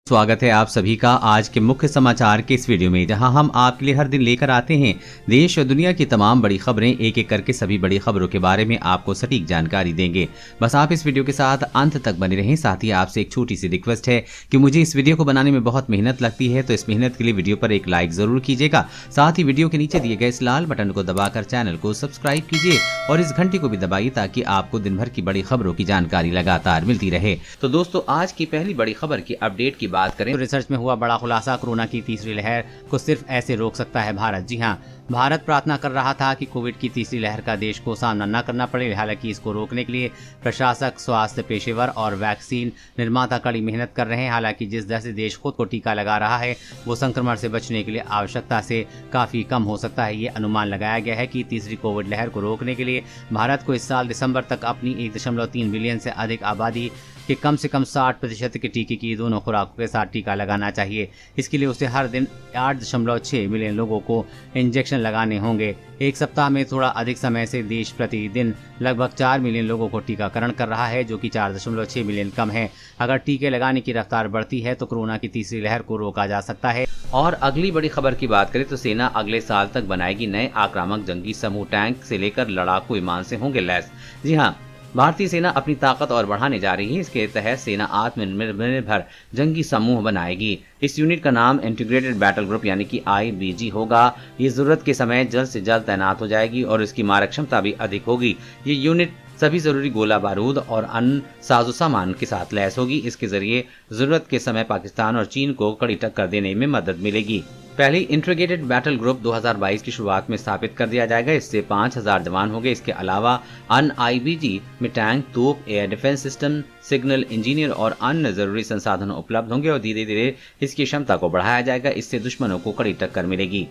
स्वागत है आप सभी का आज के मुख्य समाचार के इस वीडियो में, जहां हम आपके लिए हर दिन लेकर आते हैं देश और दुनिया की तमाम बड़ी खबरें। एक एक करके सभी बड़ी खबरों के बारे में आपको सटीक जानकारी देंगे। बस आप इस वीडियो के साथ अंत तक बने रहें। साथ ही आपसे एक छोटी सी रिक्वेस्ट है कि मुझे इस वीडियो को बनाने में बहुत मेहनत लगती है, तो इस मेहनत के लिए वीडियो पर एक लाइक जरूर कीजिएगा। साथ ही वीडियो के नीचे दिए गए इस लाल बटन को दबाकर चैनल को सब्सक्राइब कीजिए और इस घंटी को भी दबाइए ताकि आपको दिन भर की बड़ी खबरों की जानकारी लगातार मिलती रहे। तो दोस्तों, आज की पहली बड़ी खबर की अपडेट की बात करें तो रिसर्च में हुआ बड़ा खुलासा, कोरोना की तीसरी लहर को सिर्फ ऐसे रोक सकता है भारत। जी हां, भारत प्रार्थना कर रहा था कि कोविड की तीसरी लहर का देश को सामना न करना पड़े। हालांकि इसको रोकने के लिए प्रशासक, स्वास्थ्य पेशेवर और वैक्सीन निर्माता कड़ी मेहनत कर रहे हैं। हालांकि जिस तरह से देश खुद को टीका लगा रहा है वो संक्रमण से बचने के लिए आवश्यकता से काफी कम हो सकता है। ये अनुमान लगाया गया है कि तीसरी कोविड लहर को रोकने के लिए भारत को इस साल दिसंबर तक अपनी 1.3 बिलियन से अधिक आबादी कि कम से कम 60% के टीके की दोनों खुराकों के साथ टीका लगाना चाहिए। इसके लिए उसे हर दिन 8.6 मिलियन लोगों को इंजेक्शन लगाने होंगे। एक सप्ताह में थोड़ा अधिक समय से देश प्रतिदिन लगभग 4 मिलियन लोगों को टीकाकरण कर रहा है, जो कि 4.6 मिलियन कम है। अगर टीके लगाने की रफ्तार बढ़ती है तो कोरोना की तीसरी लहर को रोका जा सकता है। और अगली बड़ी खबर की बात करें तो सेना अगले साल तक बनाएगी नए आक्रामक जंगी समूह। टैंक से लेकर लड़ाकू विमान से होंगे लैस। जी हाँ, भारतीय सेना अपनी ताकत और बढ़ाने जा रही है। इसके तहत सेना आत्मनिर्भर जंगी समूह बनाएगी। इस यूनिट का नाम इंटीग्रेटेड बैटल ग्रुप यानी कि IBG होगा। ये जरूरत के समय जल्द से जल्द तैनात हो जाएगी और इसकी मारक क्षमता भी अधिक होगी। ये यूनिट सभी जरूरी गोला बारूद और अन्य साजो सामान के साथ लैस होगी। इसके जरिए जरूरत के समय पाकिस्तान और चीन को कड़ी टक्कर देने में मदद मिलेगी। पहली इंटीग्रेटेड बैटल ग्रुप 2022 की शुरुआत में स्थापित कर दिया जाएगा। इससे 5000 जवान होंगे। इसके अलावा अन्य IBG में टैंक, तोप, air defence system, signal engineer और अन्य जरूरी संसाधन उपलब्ध होंगे और धीरे धीरे इसकी क्षमता को बढ़ाया जाएगा। इससे दुश्मनों को कड़ी टक्कर मिलेगी।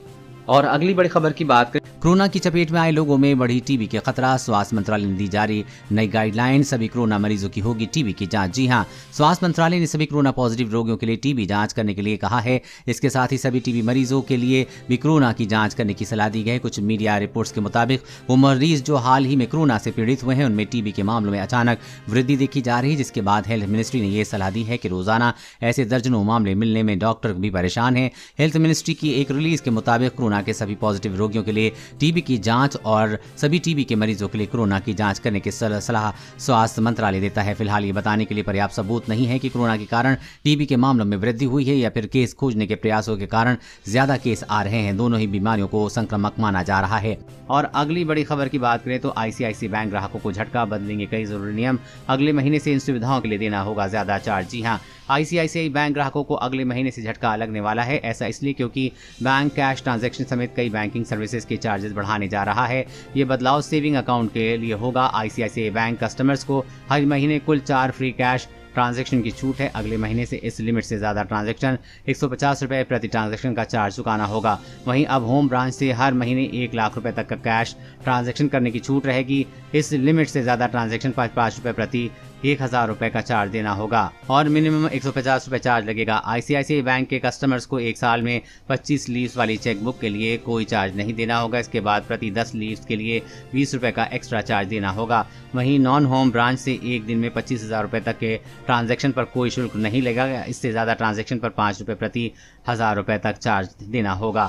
और अगली बड़ी खबर की बात करें, कोरोना की चपेट में आए लोगों में बढ़ी टीबी के खतरा। स्वास्थ्य मंत्रालय ने दी जारी नई गाइडलाइन, सभी कोरोना मरीजों की होगी टीबी की जांच। जी हां, स्वास्थ्य मंत्रालय ने सभी कोरोना पॉजिटिव रोगियों के लिए टीबी जांच करने के लिए कहा है। इसके साथ ही सभी टीबी मरीजों के लिए भी कोरोना की जांच करने की सलाह दी गई। कुछ मीडिया रिपोर्ट्स के मुताबिक वो मरीज जो हाल ही में कोरोना से पीड़ित हुए हैं उनमें टीबी के मामलों में अचानक वृद्धि देखी जा रही है, जिसके बाद हेल्थ मिनिस्ट्री ने यह सलाह दी है कि रोजाना ऐसे दर्जनों मामले मिलने में डॉक्टर भी परेशान है। हेल्थ मिनिस्ट्री की एक रिलीज के मुताबिक कोरोना के सभी पॉजिटिव रोगियों के लिए टीबी की जांच और सभी टीबी के मरीजों के लिए कोरोना की जांच करने की सलाह स्वास्थ्य मंत्रालय देता है। फिलहाल ये बताने के लिए पर्याप्त सबूत नहीं है कि कोरोना के कारण टीबी के मामलों में वृद्धि हुई है या फिर केस खोजने के प्रयासों के कारण ज्यादा केस आ रहे हैं। दोनों ही बीमारियों को संक्रामक माना जा रहा है। और अगली बड़ी खबर की बात करें तो ICICI बैंक ग्राहकों को झटका, बदलेंगे कई जरूरी नियम। अगले महीने से इन सुविधाओं के लिए देना होगा ज्यादा चार्ज। जी हाँ, ICICI बैंक ग्राहकों को अगले महीने से झटका लगने वाला है। ऐसा इसलिए क्योंकि बैंक कैश ट्रांजैक्शन समेत कई बैंकिंग सर्विसेज के चार्जेस बढ़ाने जा रहा है। ये बदलाव सेविंग अकाउंट के लिए होगा। ICICI बैंक कस्टमर्स को हर महीने कुल 4 फ्री कैश ट्रांजैक्शन की छूट है। अगले महीने से इस लिमिट से ज्यादा ट्रांजैक्शन 150 रुपए प्रति ट्रांजैक्शन का चार्ज चुकाना होगा। वहीं अब होम ब्रांच से हर महीने 1 लाख रुपए तक का कैश ट्रांजैक्शन करने की छूट रहेगी। इस लिमिट से ज्यादा ट्रांजैक्शन पर 5 रुपए प्रति 1000 रुपए का चार्ज देना होगा और मिनिमम 150 रुपए चार्ज लगेगा। ICICI बैंक के कस्टमर्स को एक साल में 25 लीव्स वाली चेकबुक के लिए कोई चार्ज नहीं देना होगा। इसके बाद प्रति 10 लीव्स के लिए 20 रुपए का एक्स्ट्रा चार्ज देना होगा। वहीं नॉन होम ब्रांच से एक दिन में 25,000 रुपए तक के ट्रांजैक्शन पर कोई शुल्क नहीं लगेगा। इससे ज्यादा ट्रांजैक्शन पर 5 रुपए प्रति 1000 रुपए तक चार्ज देना होगा।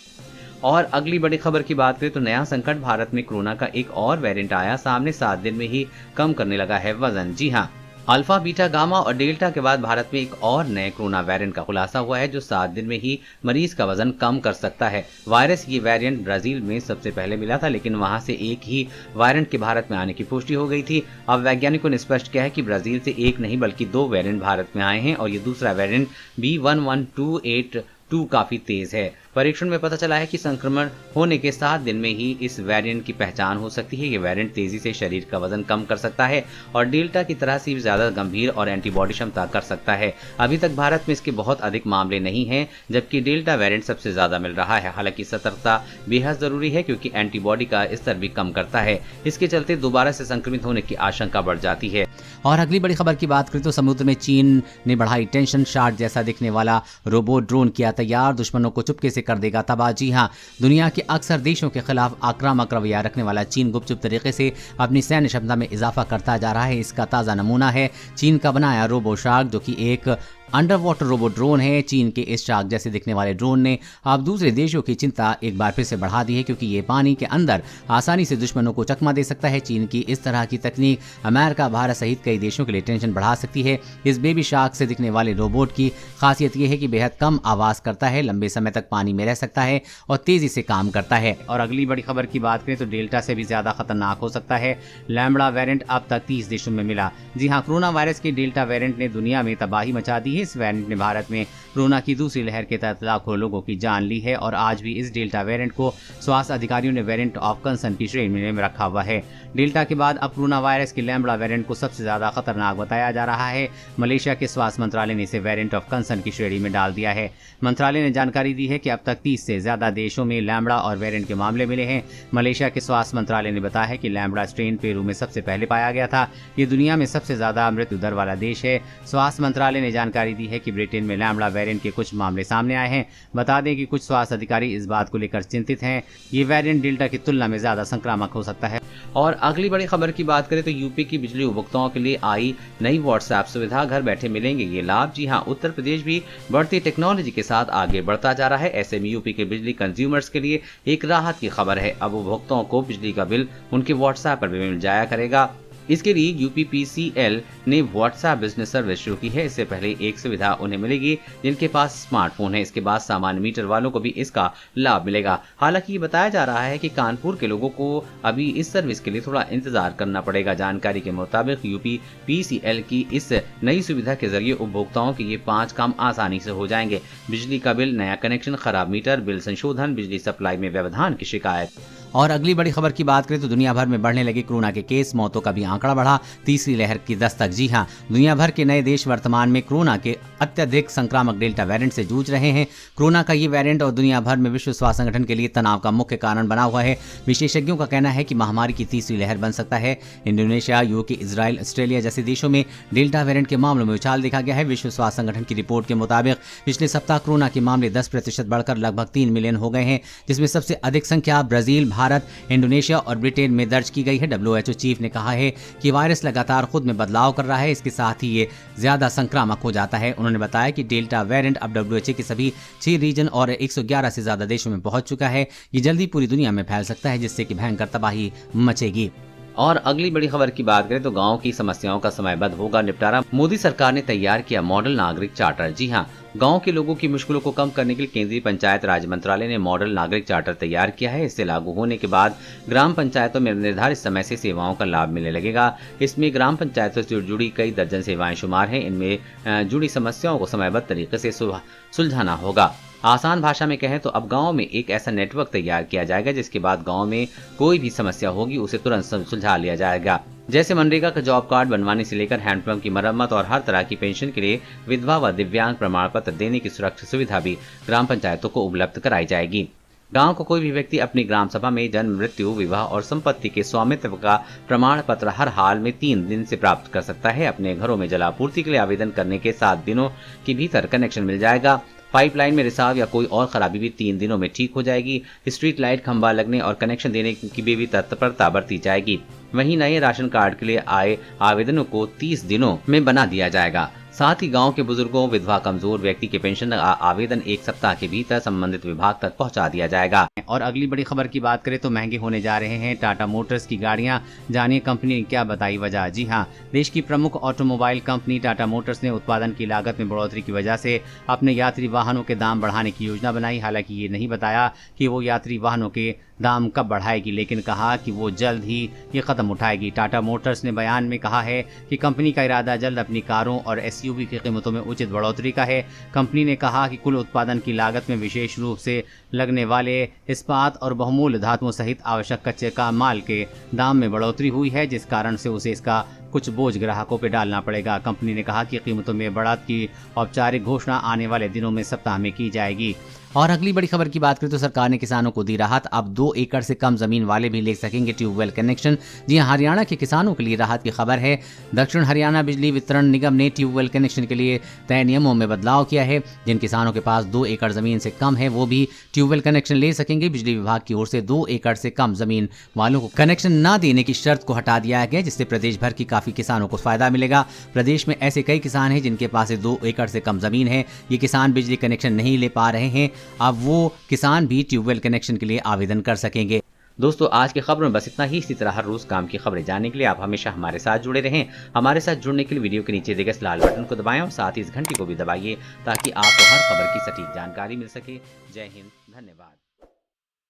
और अगली बड़ी खबर की बात करें तो नया संकट, भारत में कोरोना का एक और वेरिएंट आया सामने। 7 दिन में ही कम करने लगा है वजन। जी हाँ, अल्फा, बीटा, गामा और डेल्टा के बाद भारत में एक और नए कोरोना वेरिएंट का खुलासा हुआ है जो 7 दिन में ही मरीज का वजन कम कर सकता है। वायरस ये वेरिएंट ब्राजील में सबसे पहले मिला था, लेकिन वहां से एक ही वेरिएंट के भारत में आने की पुष्टि हो गई थी। अब वैज्ञानिकों ने स्पष्ट किया है कि ब्राजील से एक नहीं बल्कि 2 वेरिएंट भारत में आए हैं और ये दूसरा वेरिएंट B11282 काफी तेज है। परीक्षण में पता चला है कि संक्रमण होने के 7 दिन में ही इस वेरिएंट की पहचान हो सकती है। ये वेरिएंट तेजी से शरीर का वजन कम कर सकता है और डेल्टा की तरह से ज्यादा गंभीर और एंटीबॉडी क्षमता कर सकता है। अभी तक भारत में इसके बहुत अधिक मामले नहीं हैं, जबकि डेल्टा वेरिएंट सबसे ज्यादा मिल रहा है। हालांकि सतर्कता बेहद जरूरी है क्योंकि एंटीबॉडी का स्तर भी कम करता है। इसके चलते दोबारा से संक्रमित होने की आशंका बढ़ जाती है। और अगली बड़ी खबर की बात करें तो समुद्र में चीन ने बढ़ाई टेंशन। शार्क जैसा दिखने वाला रोबोट ड्रोन किया तैयार, दुश्मनों को चुपके से कर देगा तबाह। जी हां, दुनिया के अक्सर देशों के खिलाफ आक्रामक रवैया रखने वाला चीन गुपचुप तरीके से अपनी सैन्य क्षमता में इजाफा करता जा रहा है। इसका ताज़ा नमूना है चीन का बनाया रोबो शार्क, जो कि एक अंडर वाटर रोबोट ड्रोन है। चीन के इस शार्क जैसे दिखने वाले ड्रोन ने अब दूसरे देशों की चिंता एक बार फिर से बढ़ा दी है, क्योंकि ये पानी के अंदर आसानी से दुश्मनों को चकमा दे सकता है। चीन की इस तरह की तकनीक अमेरिका, भारत सहित कई देशों के लिए टेंशन बढ़ा सकती है। इस बेबी शार्क से दिखने वाले रोबोट की खासियत यह है कि बेहद कम आवाज करता है, लंबे समय तक पानी में रह सकता है और तेजी से काम करता है। और अगली बड़ी खबर की बात करें तो डेल्टा से भी ज्यादा खतरनाक हो सकता है। लैम्बडा वेरिएंट अब तक 30 देशों में मिला। जी हाँ, कोरोना वायरस के डेल्टा वेरिएंट ने दुनिया में तबाही मचा दी है। इस वेरिएंट ने भारत में कोरोना की दूसरी लहर के तहत लाखों लोगों की जान ली है और आज भी इस डेल्टा वेरिएंट को स्वास्थ्य अधिकारियों ने वेरिएंट ऑफ कंसर्न की श्रेणी में रखा हुआ है। डेल्टा के बाद अब कोरोना वायरस के लैम्बडा वेरिएंट को सबसे ज्यादा खतरनाक बताया जा रहा है। मलेशिया के स्वास्थ्य मंत्रालय ने इसे वेरिएंट ऑफ कंसर्न की श्रेणी में डाल दिया है। मंत्रालय ने जानकारी दी है कि अब तक 30 से ज्यादा देशों में लैम्बडा और वेरिएंट के मामले मिले हैं। मलेशिया के स्वास्थ्य मंत्रालय ने बताया है कि लैम्बडा स्ट्रेन पेरू में सबसे पहले पाया गया था। ये दुनिया में सबसे ज्यादा मृत्यु दर वाला देश है। स्वास्थ्य मंत्रालय ने जानकारी दी है कि ब्रिटेन में लैम्बडा वेरिएंट के कुछ मामले सामने आए हैं। बता दें कि कुछ स्वास्थ्य अधिकारी इस बात को लेकर चिंतित हैं। ये वेरिएंट डेल्टा की तुलना में ज्यादा संक्रामक हो सकता है। और अगली बड़ी खबर की बात करें तो यूपी की बिजली उपभोक्ताओं के लिए आई नई व्हाट्सएप सुविधा, घर बैठे मिलेंगे ये लाभ। जी हां, उत्तर प्रदेश भी बढ़ती टेक्नोलॉजी के साथ आगे बढ़ता जा रहा है। ऐसे में यूपी के बिजली कंज्यूमर्स के लिए एक राहत की खबर है। अब उपभोक्ताओं को बिजली का बिल उनके व्हाट्सएप पर भी मिल जाया करेगा। इसके लिए यूपीपीसीएल ने व्हाट्सएप बिजनेस सर्विस शुरू की है। इससे पहले एक सुविधा उन्हें मिलेगी जिनके पास स्मार्टफोन है। इसके बाद सामान्य मीटर वालों को भी इसका लाभ मिलेगा। हालांकि ये बताया जा रहा है कि कानपुर के लोगों को अभी इस सर्विस के लिए थोड़ा इंतजार करना पड़ेगा। जानकारी के मुताबिक यूपीपीसीएल की इस नई सुविधा के जरिए उपभोक्ताओं के ये 5 काम आसानी से हो जाएंगे: बिजली का बिल, नया कनेक्शन, खराब मीटर, बिल संशोधन, बिजली सप्लाई में व्यवधान की शिकायत। और अगली बड़ी खबर की बात करें तो दुनिया भर में बढ़ने लगे कोरोना के केस, मौतों का भी आंकड़ा बढ़ा। तीसरी लहर की दस्तक। जी हां, दुनिया भर के नए देश वर्तमान में कोरोना के अत्यधिक संक्रामक डेल्टा वेरिएंट से जूझ रहे हैं। कोरोना का ये वेरिएंट और दुनिया भर में विश्व स्वास्थ्य संगठन के लिए तनाव का मुख्य कारण बना हुआ है। विशेषज्ञों का कहना है कि महामारी की तीसरी लहर बन सकता है। इंडोनेशिया, यूके, इजराइल, ऑस्ट्रेलिया जैसे देशों में डेल्टा वेरिएंट के मामलों में उछाल देखा गया है। विश्व स्वास्थ्य संगठन की रिपोर्ट के मुताबिक पिछले सप्ताह कोरोना के मामले 10% बढ़कर लगभग 3 मिलियन हो गए हैं, जिसमें सबसे अधिक संख्या ब्राजील, भारत, इंडोनेशिया और ब्रिटेन में दर्ज की गई है। WHO चीफ ने कहा है कि वायरस लगातार खुद में बदलाव कर रहा है, इसके साथ ही ये ज्यादा संक्रामक हो जाता है। उन्होंने बताया कि डेल्टा वेरिएंट अब WHO के सभी 6 रीजन और 111 से ज्यादा देशों में पहुंच चुका है। ये जल्दी पूरी दुनिया में फैल सकता है, जिससे कि भयंकर तबाही मचेगी। और अगली बड़ी खबर की बात करें तो गांव की समस्याओं का समयबद्ध होगा निपटारा। मोदी सरकार ने तैयार किया मॉडल नागरिक चार्टर। जी हां, गांव के लोगों की मुश्किलों को कम करने के लिए केंद्रीय पंचायत राज मंत्रालय ने मॉडल नागरिक चार्टर तैयार किया है। इससे लागू होने के बाद ग्राम पंचायतों में निर्धारित समय से सेवाओं का लाभ मिलने लगेगा। इसमें ग्राम पंचायतों से जुड़ी कई दर्जन सेवाएं शुमार हैं। इनमें जुड़ी समस्याओं को समयबद्ध तरीके से सुलझाना होगा। आसान भाषा में कहें तो अब गांव में एक ऐसा नेटवर्क तैयार किया जाएगा जिसके बाद गांव में कोई भी समस्या होगी उसे तुरंत सुलझा लिया जाएगा। जैसे मनरेगा का जॉब कार्ड बनवाने से लेकर हैंडपंप की मरम्मत और हर तरह की पेंशन के लिए विधवा व दिव्यांग प्रमाण पत्र देने की सुरक्षा सुविधा भी ग्राम पंचायतों को उपलब्ध कराई जाएगी। गांव को कोई भी व्यक्ति अपनी ग्राम सभा में जन्म, मृत्यु, विवाह और संपत्ति के स्वामित्व का प्रमाण पत्र हर हाल में 3 दिन से प्राप्त कर सकता है। अपने घरों में जलापूर्ति के लिए आवेदन करने के 7 दिनों के भीतर कनेक्शन मिल जाएगा। पाइपलाइन में रिसाव या कोई और खराबी भी 3 दिनों में ठीक हो जाएगी। स्ट्रीट लाइट खंभा लगने और कनेक्शन देने की भी तत्परता बरती जाएगी। वहीं नए राशन कार्ड के लिए आए आवेदनों को 30 दिनों में बना दिया जाएगा। साथ ही गांव के बुजुर्गों, विधवा, कमजोर व्यक्ति के पेंशन आवेदन 1 सप्ताह के भीतर संबंधित विभाग तक पहुंचा दिया जाएगा। और अगली बड़ी खबर की बात करें तो महंगे होने जा रहे हैं टाटा मोटर्स की गाड़ियां। जानिए कंपनी ने क्या बताई वजह। जी हां, देश की प्रमुख ऑटोमोबाइल कंपनी टाटा मोटर्स ने उत्पादन की लागत में बढ़ोतरी की वजह से अपने यात्री वाहनों के दाम बढ़ाने की योजना बनाई। हालांकि ये नहीं बताया कि वो यात्री वाहनों के दाम कब बढ़ाएगी, लेकिन कहा कि वो जल्द ही ये कदम उठाएगी। टाटा मोटर्स ने बयान में कहा है कि कंपनी का इरादा जल्द अपनी कारों और SUV की कीमतों में उचित बढ़ोतरी का है। कंपनी ने कहा कि कुल उत्पादन की लागत में विशेष रूप से लगने वाले इस्पात और बहुमूल्य धातुओं सहित आवश्यक कच्चे का माल के दाम में बढ़ोतरी हुई है, जिस कारण से उसे इसका कुछ बोझ ग्राहकों पर डालना पड़ेगा। कंपनी ने कहा कि कीमतों में बढ़त की औपचारिक घोषणा आने वाले दिनों में सप्ताह में की जाएगी। और अगली बड़ी खबर की बात करें तो सरकार ने किसानों को दी राहत। अब 2 एकड़ से कम जमीन वाले भी ले सकेंगे ट्यूबवेल कनेक्शन। जी हां, हरियाणा के किसानों के लिए राहत की खबर है। दक्षिण हरियाणा बिजली वितरण निगम ने ट्यूबवेल कनेक्शन के लिए तय नियमों में बदलाव किया है। जिन किसानों के पास 2 एकड़ जमीन से कम है वो भी ट्यूबवेल कनेक्शन ले सकेंगे। बिजली विभाग की ओर से 2 एकड़ से कम जमीन वालों को कनेक्शन न देने की शर्त को हटा दिया गया, जिससे प्रदेश भर की काफ़ी किसानों को फ़ायदा मिलेगा। प्रदेश में ऐसे कई किसान हैं जिनके पास 2 एकड़ से कम ज़मीन है। ये किसान बिजली कनेक्शन नहीं ले पा रहे हैं। अब वो किसान भी ट्यूबवेल कनेक्शन के लिए आवेदन कर सकेंगे। दोस्तों, आज की खबरों में बस इतना ही। इसी तरह हर रोज काम की खबरें जानने के लिए आप हमेशा हमारे साथ जुड़े रहें। हमारे साथ जुड़ने के लिए वीडियो के नीचे दिए गए लाल बटन को दबाएं और साथ ही इस घंटी को भी दबाइए ताकि आपको हर खबर की सटीक जानकारी मिल सके। जय हिंद, धन्यवाद।